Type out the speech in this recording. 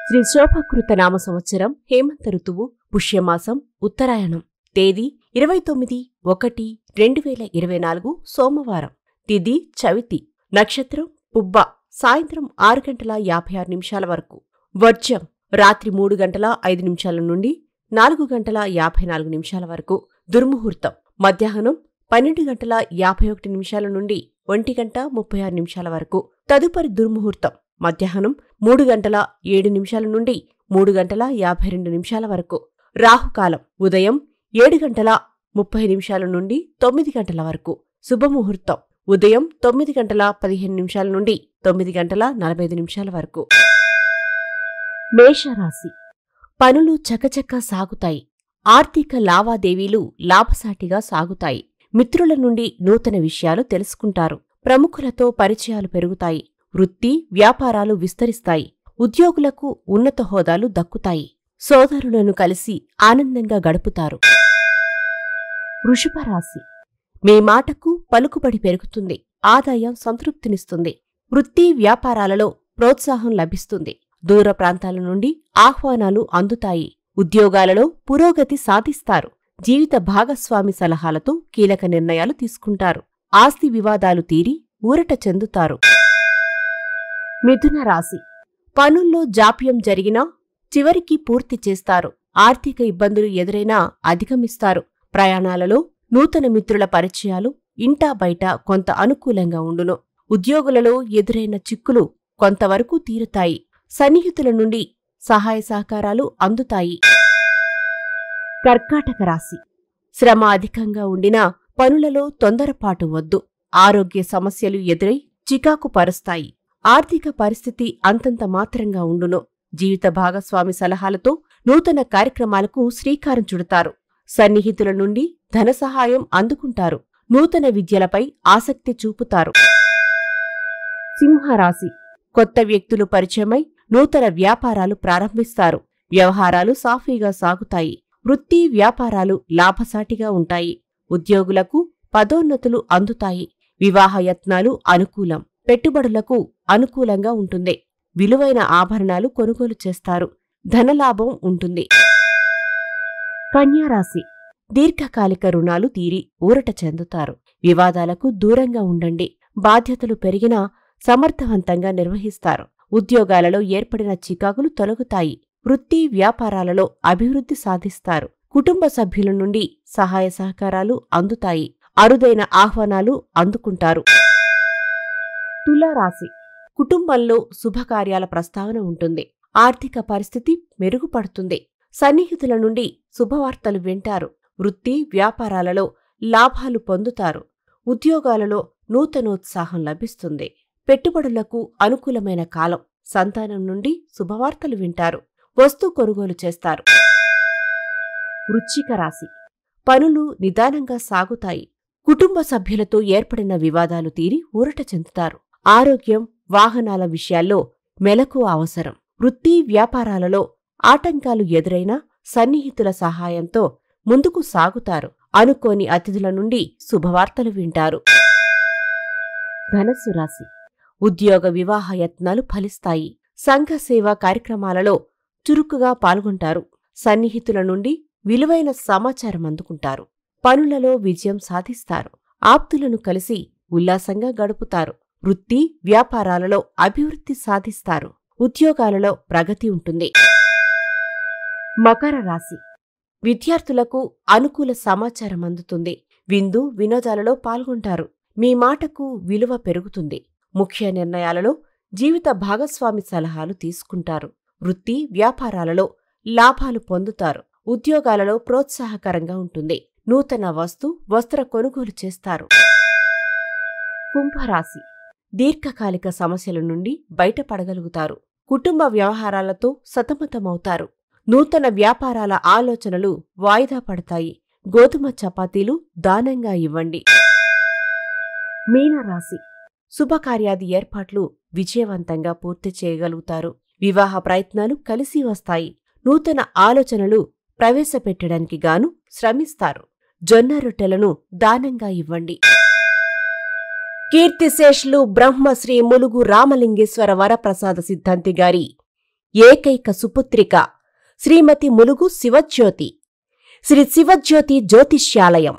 శ్రీ శోభకృత నామ సంవత్సరం హేమంత ఋతువు పుష్యమాసం ఉత్తరాయణం. తేదీ 29/1/2024 సోమవారం. తిథి చవితి. నక్షత్రం పుబ్బ. సాయంత్రం 6:56 వరకు. వర్జం రాత్రి 3:05 నుండి 4:54 వరకు. దుర్ముహూర్తం మధ్యాహ్నం 12:51 నుండి 1:36 వరకు. తదుపరి దుర్ముహూర్తం మధ్యాహ్నం 3:07 నుండి 3:52 వరకు. రాహుకాలం ఉదయం 7:30 నుండి 9 వరకు. శుభముహూర్తం ఉదయం 9:15 నుండి 9:45 వరకు. మేషరాశి. పనులు చకచకా సాగుతాయి. ఆర్థిక లావాదేవీలు లాభసాటిగా సాగుతాయి. మిత్రుల నుండి నూతన విషయాలు తెలుసుకుంటారు. ప్రముఖులతో పరిచయాలు పెరుగుతాయి. వృత్తి వ్యాపారాలు విస్తరిస్తాయి. ఉద్యోగులకు ఉన్నత హోదాలు దక్కుతాయి. సోదరులను కలిసి ఆనందంగా గడుపుతారు. వృషభరాశి. మీ మాటకు పలుకుబడి పెరుగుతుంది. ఆదాయం సంతృప్తినిస్తుంది. వృత్తి వ్యాపారాలలో ప్రోత్సాహం లభిస్తుంది. దూర ప్రాంతాల నుండి ఆహ్వానాలు అందుతాయి. ఉద్యోగాలలో పురోగతి సాధిస్తారు. జీవిత భాగస్వామి సలహాలతో కీలక నిర్ణయాలు తీసుకుంటారు. ఆస్తి వివాదాలు తీరి ఊరట చెందుతారు. మిథున రాశి. పనుల్లో జాప్యం జరిగినా చివరికి పూర్తి చేస్తారు. ఆర్థిక ఇబ్బందులు ఎదురైనా అధిగమిస్తారు. ప్రయాణాలలో నూతన మిత్రుల పరిచయాలు ఇంటా బయట కొంత అనుకూలంగా ఉండును. ఉద్యోగులలో ఎదురైన చిక్కులు కొంతవరకు తీరుతాయి. సన్నిహితుల నుండి సహాయ సహకారాలు అందుతాయి. కర్కాటక రాశి. శ్రమ అధికంగా ఉండినా పనులలో తొందరపాటు వద్దు. ఆరోగ్య సమస్యలు ఎదురై చికాకు పరుస్తాయి. ఆర్థిక పరిస్థితి అంతంత మాత్రంగా ఉండును. జీవిత భాగస్వామి సలహాలతో నూతన కార్యక్రమాలకు శ్రీకారం చుడతారు. సన్నిహితుల నుండి ధన సహాయం అందుకుంటారు. నూతన విద్యలపై ఆసక్తి చూపుతారు. సింహరాశి. కొత్త వ్యక్తులు పరిచయమై నూతన వ్యాపారాలు ప్రారంభిస్తారు. వ్యవహారాలు సాఫీగా సాగుతాయి. వృత్తి వ్యాపారాలు లాభసాటిగా ఉంటాయి. ఉద్యోగులకు పదోన్నతులు అందుతాయి. వివాహ యత్నాలు అనుకూలం. పెట్టుబడులకు అనుకూలంగా ఉంటుంది. విలువైన ఆభరణాలు కొనుగోలు చేస్తారు. ధనలాభం ఉంటుంది. కన్యారాశి. దీర్ఘకాలిక రుణాలు తీరి ఊరట చెందుతారు. వివాదాలకు దూరంగా ఉండండి. బాధ్యతలు పెరిగినా సమర్థవంతంగా నిర్వహిస్తారు. ఉద్యోగాలలో ఏర్పడిన చికాకులు తొలగుతాయి. వృత్తి వ్యాపారాలలో అభివృద్ధి సాధిస్తారు. కుటుంబ సభ్యుల నుండి సహాయ సహకారాలు అందుతాయి. అరుదైన ఆహ్వానాలు అందుకుంటారు. తులారాశి. కుటుంబంలో శుభకార్యాల ప్రస్తావన ఉంటుంది. ఆర్థిక పరిస్థితి మెరుగుపడుతుంది. సన్నిహితుల నుండి శుభవార్తలు వింటారు. వృత్తి వ్యాపారాలలో లాభాలు పొందుతారు. ఉద్యోగాలలో నూతనోత్సాహం లభిస్తుంది. పెట్టుబడులకు అనుకూలమైన కాలం. సంతానం నుండి శుభవార్తలు వింటారు. వస్తు కొనుగోలు చేస్తారు. వృశ్చిక రాశి. పనులు నిదానంగా సాగుతాయి. కుటుంబ సభ్యులతో ఏర్పడిన వివాదాలు తీరి ఊరట చెందుతారు. ఆరోగ్యం వాహనాల విషయాల్లో మెలకువ అవసరం. వృత్తి వ్యాపారాలలో ఆటంకాలు ఎదురైనా సన్నిహితుల సహాయంతో ముందుకు సాగుతారు. అనుకోని అతిథుల నుండి శుభవార్తలు వింటారు. ధనస్సు రాశి. ఉద్యోగ వివాహ యత్నాలు ఫలిస్తాయి. సంఘ సేవా కార్యక్రమాలలో చురుకుగా పాల్గొంటారు. సన్నిహితుల నుండి విలువైన సమాచారం అందుకుంటారు. పనులలో విజయం సాధిస్తారు. ఆప్తులను కలిసి ఉల్లాసంగా గడుపుతారు. వృత్తి వ్యాపారాలలో అభివృద్ధి సాధిస్తారు. ఉద్యోగాలలో ప్రగతి ఉంటుంది. మకర రాశి. విద్యార్థులకు అనుకూల సమాచారం అందుతుంది. విందు వినోదాలలో పాల్గొంటారు. మీ మాటకు విలువ పెరుగుతుంది. ముఖ్య నిర్ణయాలలో జీవిత భాగస్వామి సలహాలు తీసుకుంటారు. వృత్తి వ్యాపారాలలో లాభాలు పొందుతారు. ఉద్యోగాలలో ప్రోత్సాహకరంగా ఉంటుంది. నూతన వస్త్ర కొనుగోలు చేస్తారు. కుంభరాశి. దీర్ఘకాలిక సమస్యల నుండి బయటపడగలుగుతారు. కుటుంబ వ్యవహారాలతో సతమతమవుతారు. నూతన వ్యాపారాల ఆలోచనలు వాయిదా పడతాయి. గోధుమ చపాతీలు దానంగా ఇవ్వండి. మీనరాశి. శుభకార్యాది ఏర్పాట్లు విజయవంతంగా పూర్తి చేయగలుగుతారు. వివాహ ప్రయత్నాలు కలిసి వస్తాయి. నూతన ఆలోచనలు ప్రవేశపెట్టడానికి గాను శ్రమిస్తారు. జొన్న రొట్టెలను దానంగా ఇవ్వండి. కీర్తిశేషులు బ్రహ్మశ్రీ ములుగు రామలింగేశ్వర వరప్రసాద సిద్ధాంతి గారి ఏకైక సుపుత్రిక శ్రీమతి ములుగు శివజ్యోతి. శ్రీ శివజ్యోతి జ్యోతిష్యాలయం.